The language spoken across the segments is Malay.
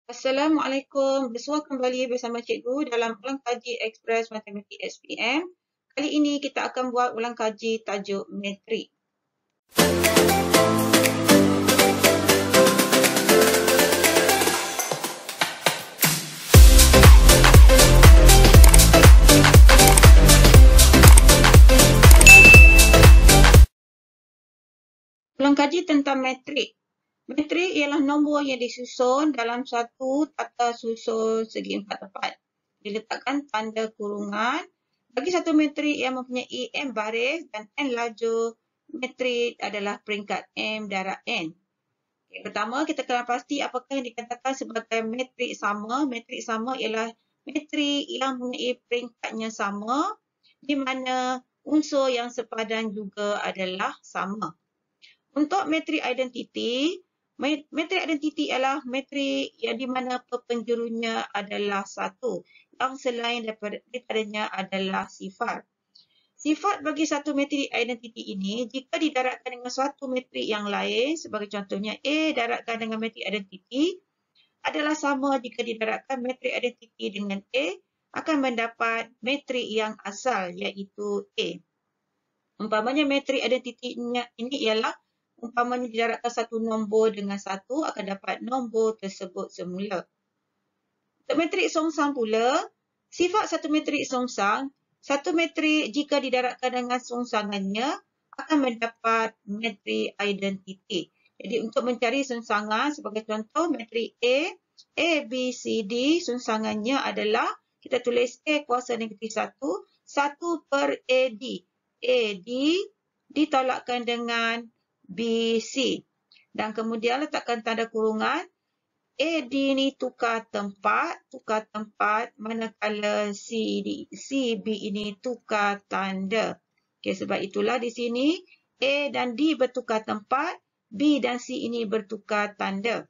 Assalamualaikum. Bersua kembali bersama cikgu dalam ulang kaji Express Matematik SPM. Kali ini kita akan buat ulang kaji tajuk metrik. Ulang kaji tentang metrik. Metrik ialah nombor yang disusun dalam satu tata susun segi empat tepat. Diletakkan tanda kurungan. Bagi satu metrik yang mempunyai M baris dan N lajur, metrik adalah peringkat M darab N. Pertama, kita kena pasti apakah yang dikatakan sebagai metrik sama. Metrik sama ialah metrik yang mempunyai peringkatnya sama, di mana unsur yang sepadan juga adalah sama. Untuk metrik identiti, metrik identiti ialah metrik yang di mana penjurunya adalah satu, yang selain daripadanya adalah sifar. Sifat bagi satu metrik identiti ini, jika didarabkan dengan suatu metrik yang lain, sebagai contohnya A darabkan dengan metrik identiti, adalah sama jika didarabkan metrik identiti dengan A, akan mendapat metrik yang asal, iaitu A. Umpamanya metrik identitinya ini ialah umpamanya didarabkan satu nombor dengan satu, akan dapat nombor tersebut semula. Untuk metrik songsang pula, sifat satu metrik songsang, satu metrik jika didarabkan dengan songsangannya akan mendapat metrik identiti. Jadi untuk mencari songsangan, sebagai contoh metrik A, B, C, D, songsangannya adalah, kita tulis A kuasa negatif 1, 1 per AD. AD ditolakkan dengan BC. Dan kemudian letakkan tanda kurungan. AD ni tukar tempat, manakala CB ini tukar tanda. Okey, sebab itulah di sini A dan D bertukar tempat, B dan C ini bertukar tanda.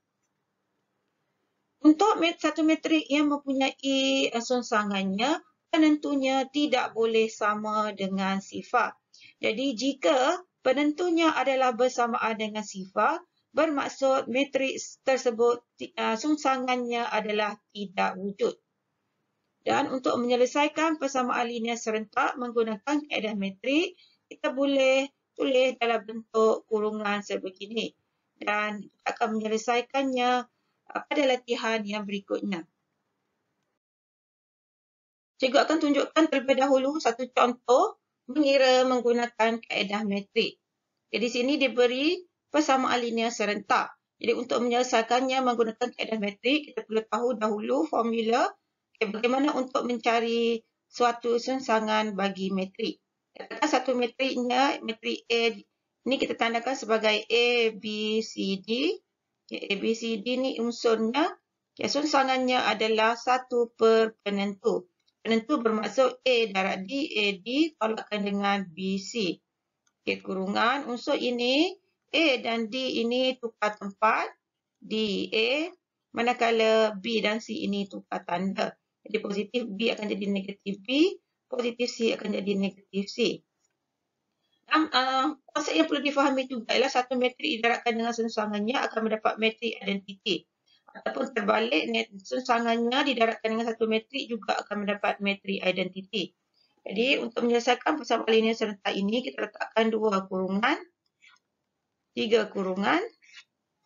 Untuk satu metrik yang mempunyai songsangannya, penentunya tidak boleh sama dengan sifar. Jadi jika penentunya adalah bersamaan dengan sifar, bermaksud metrik tersebut songsangannya adalah tidak wujud. Dan untuk menyelesaikan persamaan linear serentak menggunakan kaedah metrik, kita boleh tulis dalam bentuk kurungan sebegini. Dan kita akan menyelesaikannya pada latihan yang berikutnya. Cikgu akan tunjukkan terlebih dahulu satu contoh mengira menggunakan kaedah metrik. Jadi di sini diberi persamaan linear serentak. Jadi untuk menyelesaikannya menggunakan kaedah metrik, kita perlu tahu dahulu formula bagaimana untuk mencari suatu songsangan bagi metrik. Katakan satu metriknya, metrik A ini kita tandakan sebagai A, B, C, D. A, B, C, D ni unsurnya, songsangannya adalah 1 per penentu. Penentu bermaksud A darab D, AD tolakkan dengan BC. Okey, kurungan unsur ini, A dan D ini tukar tempat, D, A, manakala B dan C ini tukar tanda. Jadi positif B akan jadi negatif B, positif C akan jadi negatif C. Dan konsep yang perlu difahami juga ialah satu metrik didarabkan dengan songsangannya akan mendapat metrik identiti. Ataupun terbalik, songsangannya didarabkan dengan satu metrik juga akan mendapat metrik identiti. Jadi untuk menyelesaikan persamaan linear serentak ini, kita letakkan 2 kurungan, 3 kurungan.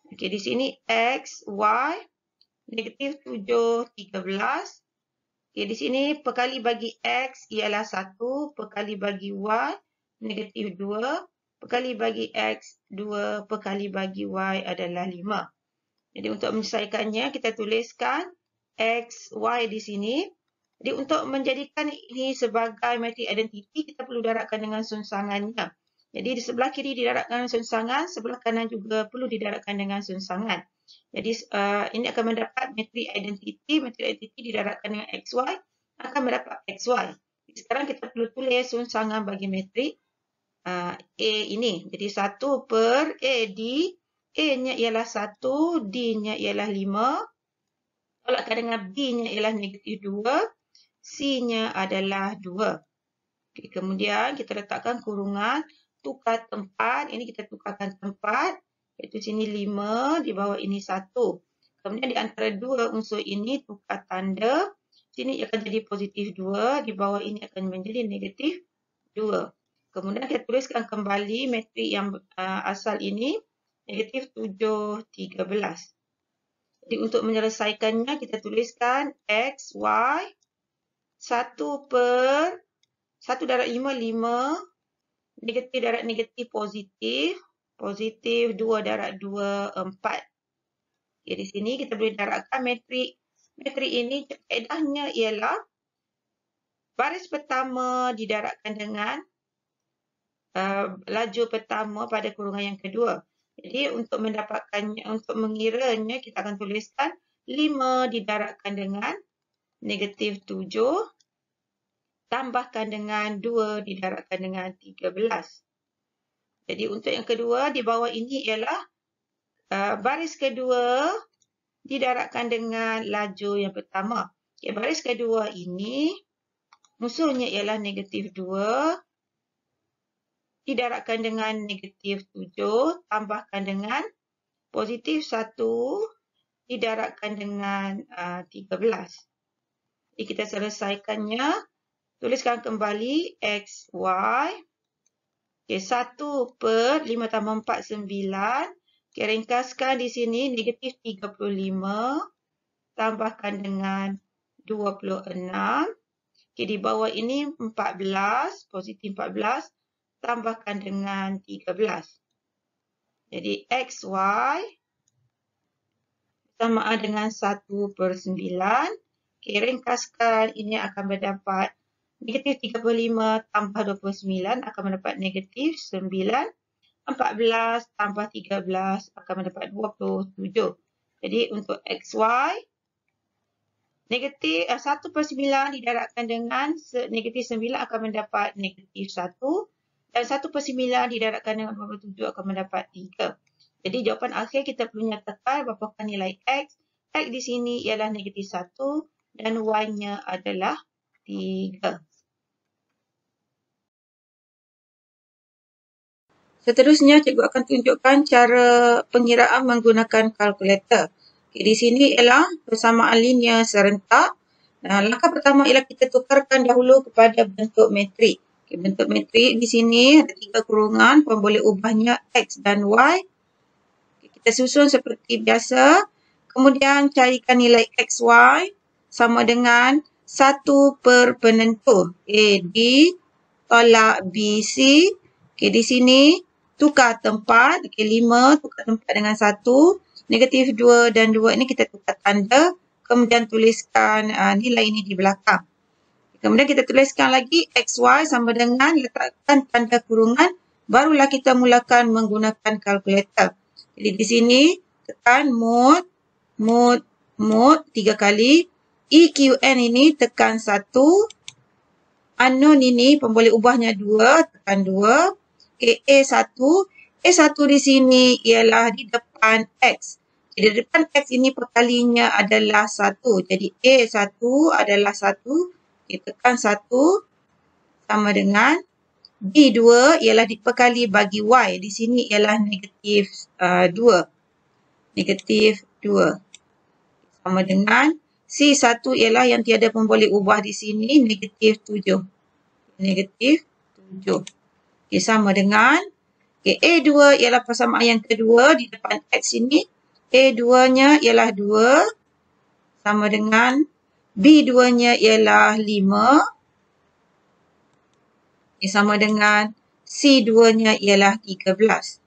Okey, di sini X, Y, negatif 7, 13. Okey, di sini perkali bagi X ialah 1, perkali bagi Y, negatif 2, perkali bagi X, 2, perkali bagi Y adalah 5. Jadi untuk menyelesaikannya, kita tuliskan X, Y di sini. Jadi untuk menjadikan ini sebagai metrik identiti, kita perlu darabkan dengan songsangannya. Jadi di sebelah kiri didarabkan dengan songsangan, sebelah kanan juga perlu didarabkan dengan songsangan. Jadi ini akan mendapat metrik identiti. Metrik identiti didarabkan dengan XY, akan mendapat XY. Jadi sekarang kita perlu tulis songsangan bagi metrik A ini. Jadi 1 per AD, A-nya ialah 1, D-nya ialah 5, tolakkan dengan B-nya ialah negatif 2, C-nya adalah 2. Okay, kemudian kita letakkan kurungan, tukar tempat, ini kita tukarkan tempat, iaitu sini 5, di bawah ini 1. Kemudian di antara dua unsur ini tukar tanda. Sini akan jadi positif 2, di bawah ini akan menjadi negatif 2. Kemudian kita tuliskan kembali matrik yang asal ini, negatif 7, 13. Jadi untuk menyelesaikannya, kita tuliskan X, Y, 1/1/5, 5. Negatif darab negatif positif. Positif 2/2, 4. Okay, di sini kita boleh darabkan matrik. Matrik ini kaedahnya ialah baris pertama didarabkan dengan laju pertama pada kurungan yang kedua. Jadi untuk mendapatkannya, untuk mengiranya, kita akan tuliskan 5 didarabkan dengan negatif 7. Tambahkan dengan 2 didarabkan dengan 13. Jadi untuk yang kedua, di bawah ini ialah baris kedua didarabkan dengan laju yang pertama. Okay, baris kedua ini, musuhnya ialah negatif 2. Didarabkan dengan negatif 7. Tambahkan dengan positif 1. Didarabkan dengan 13. Jadi kita selesaikannya. Tuliskan kembali X, Y. Okay, 1/5 tambah 4, 9. Okay, ringkaskan di sini negatif 35. Tambahkan dengan 26. Okay, di bawah ini 14. Positif 14. Tambahkan dengan 13. Jadi X, Y sama dengan 1/9. Okay, ringkaskan, ini akan mendapat negatif 35 tambah 29 akan mendapat negatif 9. 14 tambah 13 akan mendapat 27. Jadi untuk XY, negatif 1/9 didarabkan dengan negatif 9 akan mendapat negatif 1. Dan 1/9 didarabkan dengan 27 akan mendapat 3. Jadi jawapan akhir kita perlu nyatakan berapakah nilai X. X di sini ialah negatif 1 dan Y-nya adalah 3. Seterusnya, cikgu akan tunjukkan cara pengiraan menggunakan kalkulator. Okay, di sini ialah persamaan linear serentak. Langkah pertama ialah kita tukarkan dahulu kepada bentuk matrik. Okay, bentuk matrik di sini ada 3 kurungan, boleh ubahnya X dan Y. Okay, kita susun seperti biasa. Kemudian carikan nilai XY sama dengan 1 per penentu. AB tolak BC. Okay, di sini tukar tempat. Okay, 5 tukar tempat dengan 1. Negatif 2 dan 2 ini kita tukar tanda. Kemudian tuliskan nilai ini di belakang. Kemudian kita tuliskan lagi XY sama dengan letakkan tanda kurungan. Barulah kita mulakan menggunakan kalkulator. Jadi di sini tekan mod 3 kali. EQN ini tekan 1. Unknown ini pemboleh ubahnya 2, tekan 2. Okay, A1. A1 di sini ialah di depan X. Jadi di depan X ini perkalinya adalah 1. Jadi A1 adalah 1. Okay, tekan 1 sama dengan B2 ialah diperkali bagi Y. Di sini ialah negatif 2. Negatif 2. Sama dengan C1 ialah yang tiada pemboleh ubah di sini, negatif 7. Negatif 7. Okay, sama dengan A2 ialah persamaan yang kedua di depan X ini. A2-nya ialah 2 sama dengan B2-nya ialah 5. Okay, sama dengan C2-nya ialah 13.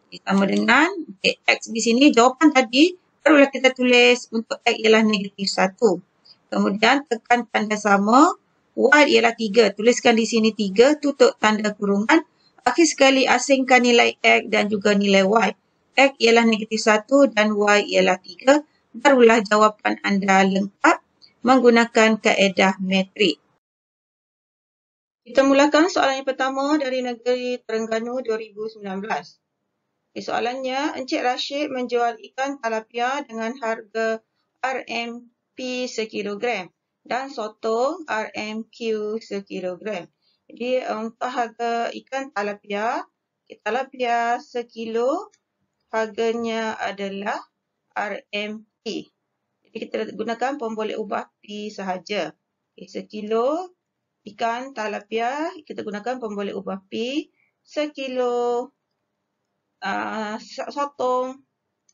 Okay, sama dengan X di sini jawapan tadi barulah kita tulis untuk X ialah negatif 1. Kemudian tekan tanda sama. Y ialah 3. Tuliskan di sini 3. Tutup tanda kurungan. Akhir sekali asingkan nilai X dan juga nilai Y. X ialah negatif 1 dan Y ialah 3. Barulah jawapan anda lengkap menggunakan kaedah metrik. Kita mulakan soalan yang pertama dari Negeri Terengganu 2019. Soalannya, Encik Rashid menjual ikan tilapia dengan harga RM-P sekilogram dan sotong RM-Q sekilogram. Jadi untuk harga ikan tilapia sekilo harganya adalah RMP. Jadi kita gunakan pemboleh ubah P sahaja. Okay, sekilo ikan tilapia, kita gunakan pemboleh ubah P. Sekilo sotong,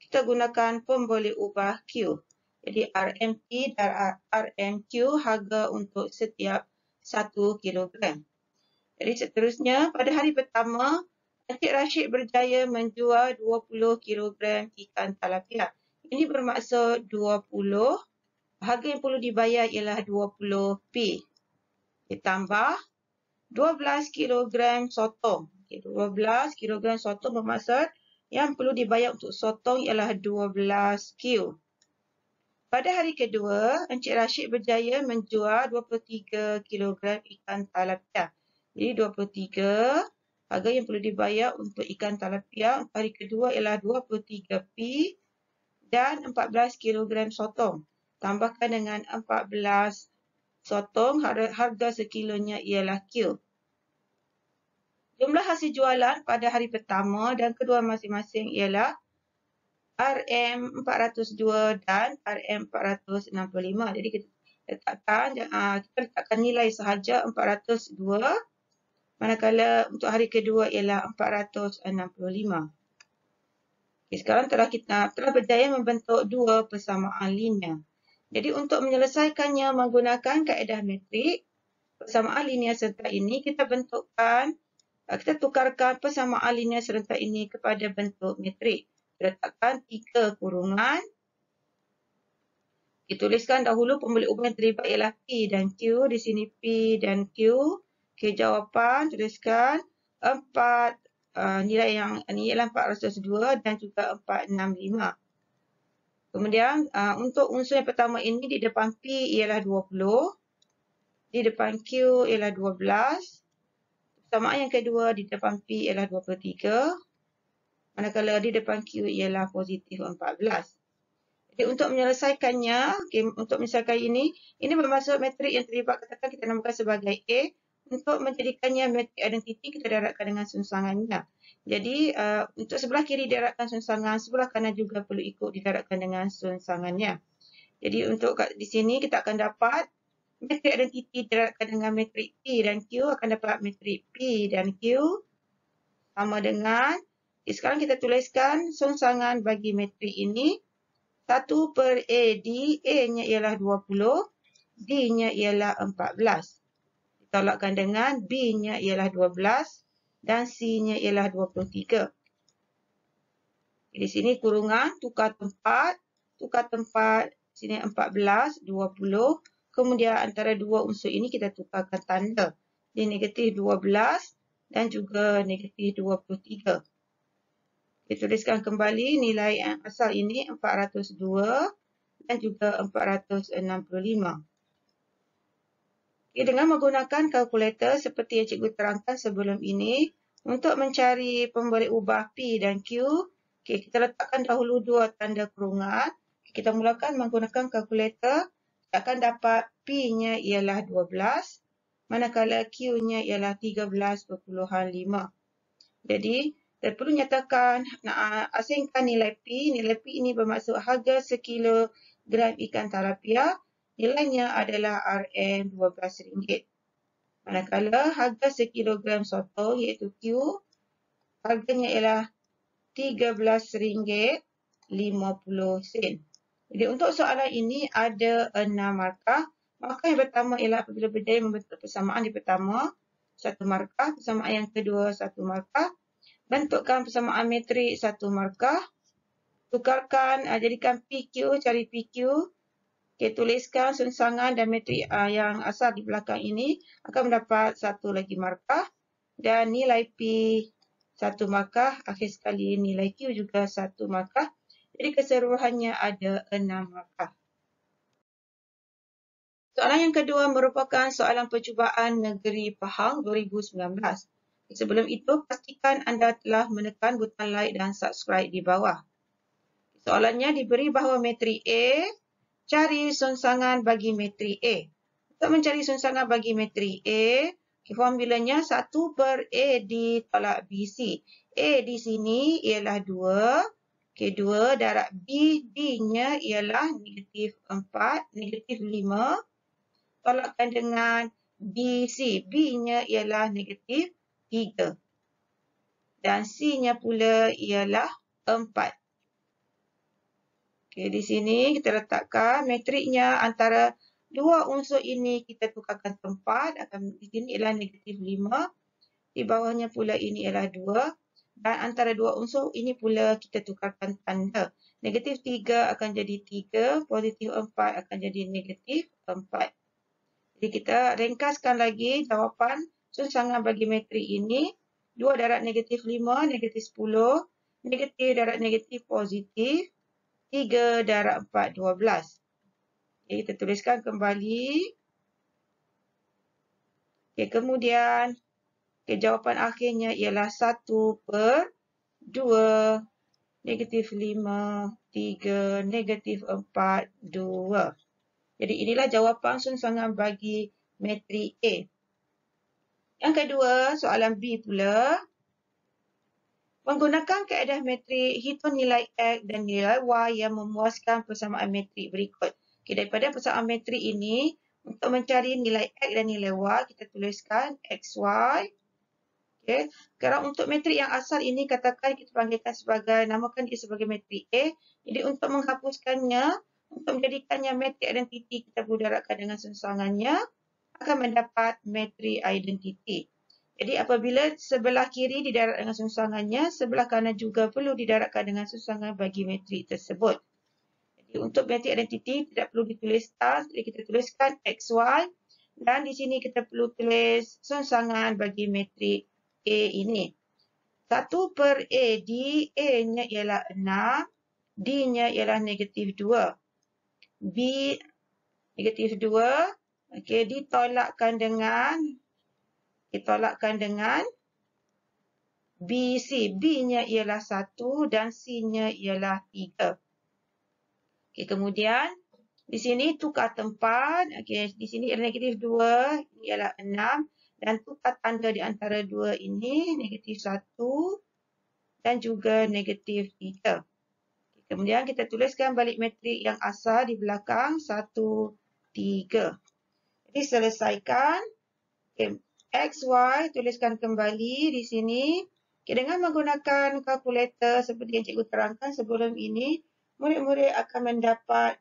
kita gunakan pemboleh ubah Q. Jadi RMP dan RMQ harga untuk setiap 1 kilogram. Jadi seterusnya, pada hari pertama, Encik Rashid berjaya menjual 20 kilogram ikan tilapia. Ini bermaksud 20, harga yang perlu dibayar ialah 20P. Ditambah 12 kilogram sotong. 12 kilogram sotong bermaksud yang perlu dibayar untuk sotong ialah 12Q. Pada hari kedua, Encik Rashid berjaya menjual 23 kilogram ikan tilapia. Jadi 23, harga yang perlu dibayar untuk ikan tilapia untuk hari kedua ialah 23P dan 14 kilogram sotong. Tambahkan dengan 14 sotong, harga sekilonya ialah Q. Jumlah hasil jualan pada hari pertama dan kedua masing-masing ialah RM402 dan RM465. Jadi kita letakkan nilai sahaja 402, manakala untuk hari kedua ialah 465. Okay, sekarang telah berjaya membentuk dua persamaan linear. Jadi untuk menyelesaikannya menggunakan kaedah metrik, persamaan linear serentak ini kita tukarkan persamaan linear serentak ini kepada bentuk metrik. Letakkan 3 kurungan. Dituliskan dahulu pemboleh ubah yang terlibat ialah P dan Q. Di sini P dan Q. Okay, jawapan tuliskan 4, nilai yang ini ialah 402 dan juga 465. Kemudian untuk unsur yang pertama ini di depan P ialah 20. Di depan Q ialah 12. Persamaan yang kedua di depan P ialah 23. Manakala di depan Q ialah positif 14. Jadi untuk menyelesaikannya, untuk menyelesaikan ini bermaksud metrik yang terlibat katakan kita namakan sebagai A. Untuk menjadikannya metrik identiti, kita darabkan dengan sungsangannya. Jadi untuk sebelah kiri darabkan sungsangan, sebelah kanan juga perlu ikut didarabkan dengan sungsangannya. Jadi untuk di sini kita akan dapat metrik identiti didarabkan dengan metrik P dan Q, akan dapat metrik P dan Q sama dengan. Sekarang kita tuliskan sungsangan bagi metrik ini. 1 per AD, A-nya ialah 20, D-nya ialah 14. Ditolakkan dengan B-nya ialah 12 dan C-nya ialah 23. Di sini kurungan, tukar tempat, sini 14, 20. Kemudian antara dua unsur ini kita tukarkan tanda. Di negatif 12 dan juga negatif 23. Kita tuliskan kembali nilai yang asal ini 402 dan juga 465. Okay, dengan menggunakan kalkulator seperti yang cikgu terangkan sebelum ini, untuk mencari pemboleh ubah P dan Q, okay, kita letakkan dahulu dua tanda kurungan. Okay, kita mulakan menggunakan kalkulator, kita akan dapat P-nya ialah 12, manakala Q-nya ialah 13.5. Jadi, kita perlu nyatakan, nak asingkan nilai P. Nilai P ini bermaksud harga sekilogram ikan tilapia. Nilainya adalah RM12. Manakala harga sekilogram sotong iaitu Q, harganya ialah RM13.50. Jadi untuk soalan ini ada 6 markah. Markah yang pertama ialah apabila berjaya membentuk persamaan di pertama, 1 markah. Persamaan yang kedua, 1 markah. Bentukkan persamaan metrik 1 markah. Tukarkan, jadikan PQ, cari PQ. Okay, tuliskan sungsangan dan metrik yang asal di belakang ini akan mendapat 1 lagi markah. Dan nilai P 1 markah. Akhir sekali nilai Q juga 1 markah. Jadi keseluruhannya ada 6 markah. Soalan yang kedua merupakan soalan percubaan Negeri Pahang 2019. Sebelum itu, pastikan anda telah menekan butang like dan subscribe di bawah. Soalannya diberi bahawa metrik A, cari sungsangan bagi metrik A. Untuk mencari sungsangan bagi metrik A, formulanya 1 per A ditolak BC. A di sini ialah 2, Okey, 2 darab B, B-nya ialah negatif 4, negatif 5. Tolakkan dengan BC, B-nya ialah negatif 3. Dan C-nya pula ialah 4. Okey, di sini kita letakkan matriknya antara dua unsur ini kita tukarkan tempat. Di sini ialah negatif 5. Di bawahnya pula ini ialah 2. Dan antara dua unsur ini pula kita tukarkan tanda. Negatif 3 akan jadi 3, positif 4 akan jadi negatif 4. Jadi kita ringkaskan lagi jawapan sumsangan bagi matrik ini. 2 darab negatif 5, negatif 10. Negatif darab negatif positif. 3 darab 4, 12. Okay, kita tuliskan kembali. Okay, kemudian jawapan akhirnya ialah 1/2. Negatif 5, 3, negatif 4, 2. Jadi inilah jawapan sumsangan bagi matrik A. Yang kedua, soalan B pula. Menggunakan kaedah matrik, hitung nilai X dan nilai Y yang memuaskan persamaan matrik berikut. Okay, daripada persamaan matrik ini, untuk mencari nilai X dan nilai Y, kita tuliskan XY. Okay. Sekarang untuk matrik yang asal ini, katakan kita panggilkan sebagai, namakan dia sebagai matrik A. Jadi untuk menghapuskannya, untuk menjadikannya matrik identiti, kita perlu darabkan dengan sumsangannya, akan mendapat matrik identiti. Jadi apabila sebelah kiri didarab dengan sumsangannya, sebelah kanan juga perlu didarabkan dengan sumsangan bagi matrik tersebut. Jadi untuk matrik identiti tidak perlu ditulis tas, jadi kita tuliskan XY. Dan di sini kita perlu tulis sumsangan bagi matrik A ini. 1/A, di A-nya ialah 6, D-nya ialah negatif 2. B negatif 2, okay, ditolakkan dengan BC. B-nya ialah 1 dan C-nya ialah 3. Okay, kemudian di sini tukar tempat. Okay, di sini ialah negatif 2, ini ialah 6. Dan tukar tanda di antara dua ini, negatif 1 dan juga negatif 3. Okay, kemudian kita tuliskan balik matrik yang asal di belakang, 1, 3. Jadi selesaikan. Okay. X, Y, tuliskan kembali di sini. Okay, dengan menggunakan kalkulator seperti yang cikgu terangkan sebelum ini, murid-murid akan mendapat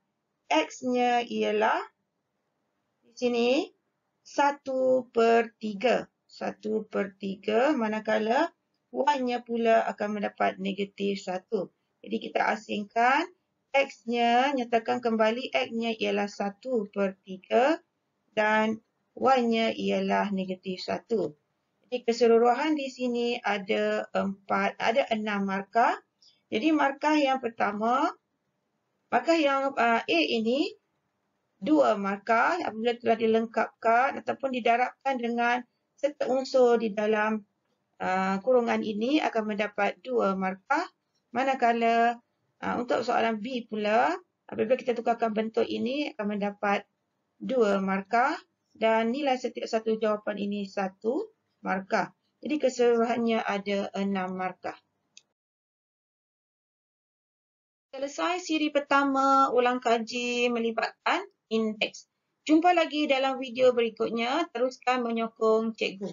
X-nya ialah di sini 1/3. 1/3, manakala Y-nya pula akan mendapat negatif 1. Jadi kita asingkan X-nya, nyatakan kembali X-nya ialah 1/3 dan Y-nya ialah negatif 1. Jadi keseluruhan di sini ada 6 markah. Jadi markah yang pertama, markah yang A ini 2 markah apabila telah dilengkapkan ataupun didarabkan dengan serta unsur di dalam kurungan ini akan mendapat 2 markah. Manakala untuk soalan B pula, apabila kita tukarkan bentuk ini akan mendapat 2 markah. Dan nilai setiap satu jawapan ini 1 markah. Jadi keseluruhannya ada 6 markah. Selesai siri pertama ulang kaji melibatkan indeks. Jumpa lagi dalam video berikutnya. Teruskan menyokong cikgu.